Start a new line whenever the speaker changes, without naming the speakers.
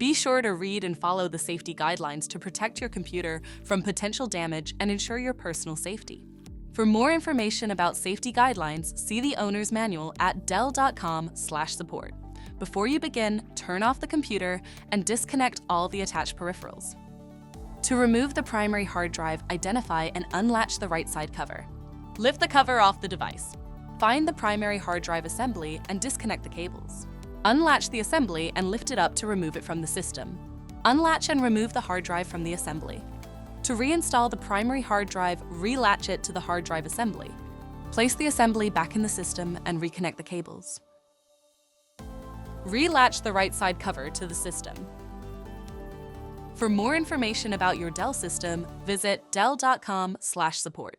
Be sure to read and follow the safety guidelines to protect your computer from potential damage and ensure your personal safety. For more information about safety guidelines, see the owner's manual at dell.com/support. Before you begin, turn off the computer and disconnect all the attached peripherals. To remove the primary hard drive, identify and unlatch the right side cover. Lift the cover off the device. Find the primary hard drive assembly and disconnect the cables. Unlatch the assembly and lift it up to remove it from the system. Unlatch and remove the hard drive from the assembly. To reinstall the primary hard drive, relatch it to the hard drive assembly. Place the assembly back in the system and reconnect the cables. Relatch the right side cover to the system. For more information about your Dell system, visit dell.com/support.